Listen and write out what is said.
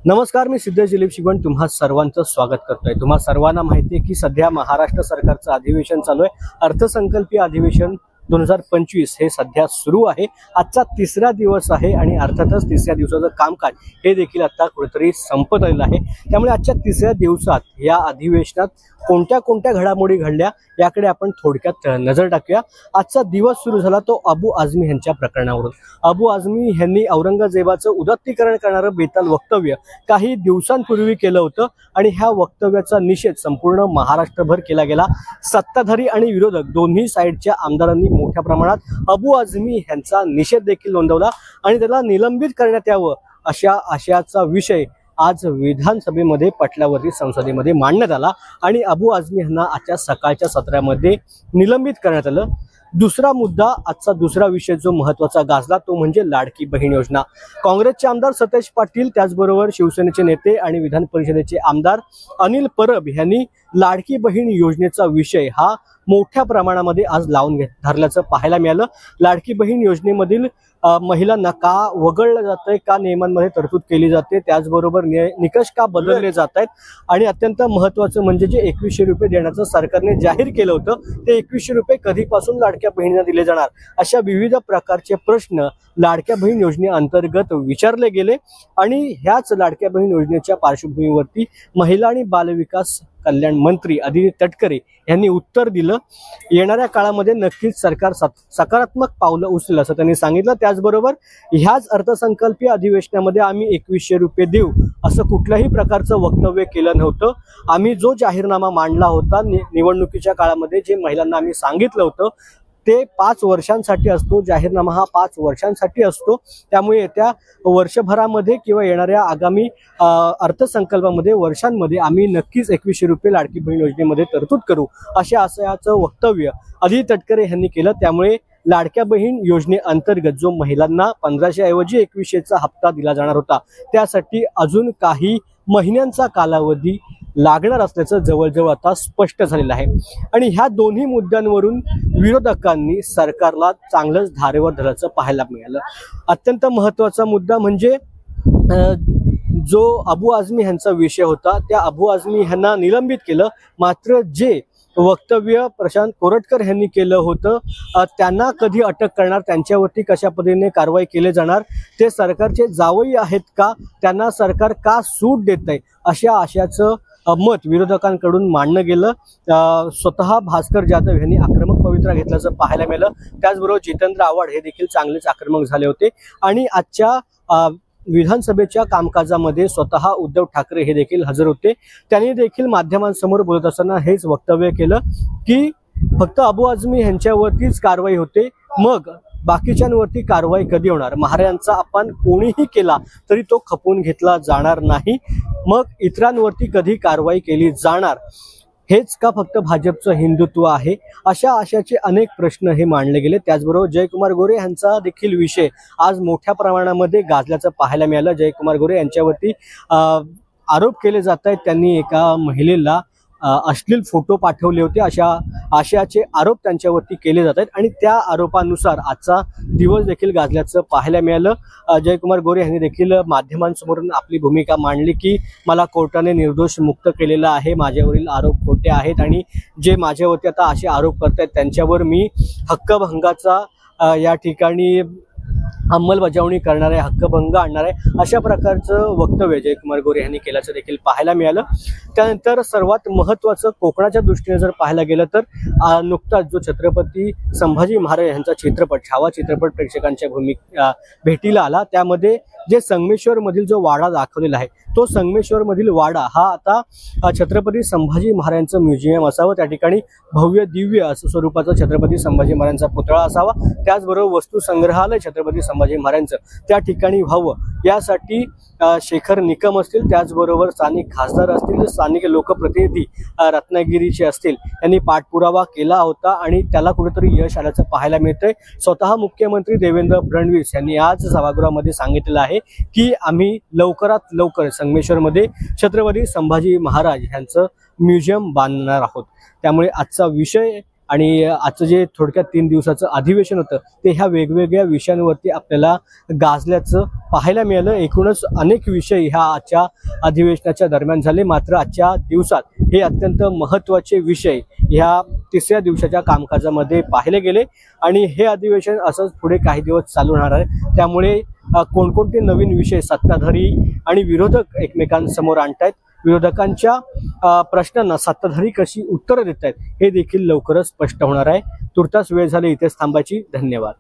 नमस्कार, मी सिद्धेश दिलीप शिगवण तुम्हा सर्वांचं स्वागत करतोय। तुम्हा सर्वांना माहिती आहे की सध्या महाराष्ट्र सरकारचं अधिवेशन चालू आहे। अर्थसंकल्पीय अधिवेशन 2025 हे सध्या सुरू आहे। आजचा तिसरा दिवस आहे आणि अर्थातच तिसऱ्या दिवसाचं कामकाज हे देखील आता कुठेतरी संपत आलेलं आहे। त्यामुळे आजच्या तिसऱ्या दिवसात या अधिवेशनात कोणत्या घडामोडी घडल्या याकडे आपण थोडक्यात नजर टाकूया। आजचा दिवस सुरू झाला तो अबू आझमी यांच्या प्रकरणावरून। अबू आझमी यांनी औरंगजेबाचं उदात्तीकरण करणारं बेताल वक्तव्य काही दिवसांपूर्वी केलं होतं आणि ह्या वक्तव्याचा निषेध संपूर्ण महाराष्ट्रभर केला गेला। सत्ताधारी आणि विरोधक दोन्ही साइडच्या आमदारांनी मोठ्या प्रमाणात अबू आझमी यांचा निषेध देखील नोंदवला आणि त्याला निलंबित करण्यात यावं अशा आशयाचा विषय आज विधानसभेमध्ये पटलावरती संसदेमध्ये मांडण्यात आला आणि अबू आझमी यांना आजच्या सकाळच्या सत्रामध्ये निलंबित करण्यात आलं। दुसरा मुद्दा, आजचा दुसरा विषय जो महत्त्वाचा गाजला तो म्हणजे लाडकी बहीण योजना। काँग्रेसचे आमदार सतेज पाटील, त्याचबरोबर शिवसेनेचे नेते आणि विधान परिषदेचे आमदार अनिल परब यांनी लाडकी बहीण योजनेचा विषय हा मोठ्या प्रमाणामध्ये आज लावून धरल्याचं पाहायला मिळालं। लाडकी बहीण योजनेमधील महिलांना का वगळलं जातंय, का नियमांमध्ये तरतूद केली जाते, त्याचबरोबर निकष का बदलले जात आहेत आणि अत्यंत महत्त्वाचं म्हणजे जे 2100 रुपये देण्याचं सरकारने जाहीर केलं होतं ते 2100 रुपये कधीपासून लाडक्या बहिणींना दिले जाणार, अशा विविध प्रकारचे प्रश्न लाडक्या बहीण योजनेअंतर्गत विचारले गेले आणि ह्याच लाडक्या बहीण योजनेच्या पार्श्वभूमीवरती महिला आणि बालविकास कल्याण मंत्री अदिती तटकरे यांनी उत्तर दिलं। येणाऱ्या काळामध्ये नक्कीच सरकार सकारात्मक पावलं उचलेल असं त्यांनी सांगितलं। त्याचबरोबर ह्याच अर्थसंकल्पीय अधिवेशनामध्ये आम्ही 2100 रुपये देऊ असं कुठल्याही प्रकारचं वक्तव्य केलं नव्हतं। आम्ही जो जाहीरनामा मांडला होता निवडणुकीच्या काळामध्ये जे महिलांना आम्ही सांगितलं होतं ते 5 वर्षांसाठी असतो, जाहीरनामा हा 5 वर्षांसाठी असतो। त्यामुळे येत्या वर्षभरामध्ये किंवा येणाऱ्या आगामी अर्थसंकल्पामध्ये वर्षांमध्ये आम्ही नक्कीच 2100 रुपये लाडकी बहीण योजनेमध्ये तरतूद करू अशा आशयाचं वक्तव्य अदिती तटकरे यांनी केलं। त्यामुळे लाडक्या बहीण योजनेअंतर्गत जो महिलांना 1500 ऐवजी 2100चा हप्ता दिला जाणार होता त्यासाठी अजून काही महिन्यांचा कालावधी लागणार असल्याचं जवळजवळ आता स्पष्ट झालेलं आहे आणि ह्या दोन्ही मुद्द्यांवरून विरोधकांनी सरकारला चांगलंच धारेवर धरल्याचं पाहायला मिळालं। अत्यंत महत्त्वाचा मुद्दा म्हणजे जो अबू आझमी यांचा विषय होता त्या अबू आझमी यांना निलंबित केलं, मात्र जे वक्तव्य प्रशांत कोरटकर यांनी केलं होतं त्यांना कधी अटक करणार, त्यांच्यावरती कशा पद्धतीने कारवाई केली जाणार, ते सरकारचे जावई आहेत का, त्यांना सरकार का सूट देत आहे अशा आशयाचं मत विरोधकांकडून मांडलं गेलं। स्वतः भास्कर जाधव यांनी आक्रमक पवित्रा घेतल्याचं पाहायला मिळालं। त्याचबरोबर जितेंद्र आव्हाड हे देखील चांगलेच आक्रमक झाले होते आणि आजच्या विधानसभेच्या कामकाजामध्ये स्वतः उद्धव ठाकरे हे देखील हजर होते। त्यांनी देखील माध्यमांसमोर बोलत असताना हेच वक्तव्य केलं की फक्त अबू आझमी यांच्यावरतीच कारवाई होते, मग बाकीच्यांवरती कारवाई कधी होणार, महाराजांचा अपमान कोणीही केला तरी तो खपवून घेतला जाणार नाही, मग इतरांवरती कधी कारवाई केली जाणार, हेच का फक्त भाजपचं हिंदुत्व आहे, अशा आशयाचे अनेक प्रश्न हे मांडले गेले। त्याचबरोबर जयकुमार गोरे यांचा देखील विषय आज मोठ्या प्रमाणामध्ये गाजल्याचं पाहायला मिळालं। जयकुमार गोरे यांच्यावरती आरोप केले जात आहेत, त्यांनी एका महिलेला अश्लील फोटो पाठवले होते अशा आशयाचे आरोप त्यांच्यावरती केले जात आहेत आणि त्या आरोपानुसार आजचा दिवस देखील गाजल्याचं पाहायला मिळालं। जयकुमार गोरे यांनी देखील माध्यमांसमोरून आपली भूमिका मांडली की मला कोर्टाने निर्दोष मुक्त केलेलं आहे, माझ्यावरील आरोप खोटे आहेत आणि जे माझ्यावरती आता असे आरोप करतायत त्यांच्यावर मी हक्कभंगाचा या ठिकाणी अंमलबजावणी करणार आहे, हक्कभंग आणणार आहे, अशा प्रकारचं वक्तव्य जयकुमार गोरे यांनी केल्याचं देखील पाहायला मिळालं। त्यानंतर सर्वात महत्त्वाचं कोकणाच्या दृष्टीने जर पाहायला गेलं तर नुकताच जो छत्रपती संभाजी महाराज यांचा चित्रपट छावा चित्रपट प्रेक्षकांच्या भेटीला आला, त्यामध्ये जे संगमेश्वर मधील जो वाडा दाखवलेला आहे तो संगमेश्वर मधील वाडा हा आता छत्रपती संभाजी महाराजांचं म्युझियम असावं, त्या ठिकाणी भव्य दिव्य असं स्वरूपाचा छत्रपती संभाजी महाराजांचा पुतळा असावा, त्याचबरोबर वस्तू संग्रहालय छत्रपती संभाजी महाराजांचं त्या ठिकाणी व्हावं, यासाठी शेखर निकम असतील, त्याचबरोबर स्थानिक खासदार असतील, स्थानिक लोकप्रतिनिधी रत्नागिरीचे असतील, यांनी पाठपुरावा केला होता आणि त्याला कुठेतरी यश आल्याचं पाहायला मिळतंय। स्वतः मुख्यमंत्री देवेंद्र फडणवीस यांनी आज सभागृहामध्ये सांगितलेलं आहे की आम्ही लवकरात लवकर संगमेश्वरमध्ये छत्रपती संभाजी महाराज यांचं म्युझियम बांधणार आहोत। त्यामुळे आजचा विषय आणि आजचं जे थोडक्यात 3 दिवसाचं अधिवेशन होतं ते ह्या वेगवेगळ्या विषयांवरती आपल्याला गाजल्याचं पाहायला मिळालं। एकूणच अनेक विषय ह्या आजच्या अधिवेशनाच्या दरम्यान झाले, मात्र आजच्या दिवसात हे अत्यंत महत्त्वाचे विषय ह्या तिसऱ्या दिवसाच्या कामकाजामध्ये पाहिले गेले आणि हे अधिवेशन असंच पुढे काही दिवस चालू राहणार आहे। त्यामुळे कोणकोणते नवीन विषय सत्ताधारी आणि विरोधक एकमेकांसमोर आणतायत, विरोधकांच्या प्रश्नांना सत्ताधारी कशी उत्तरं देत आहेत हे देखील लवकरच स्पष्ट होणार आहे। तुर्तास वेळ झाली इथेच थांबायची। धन्यवाद।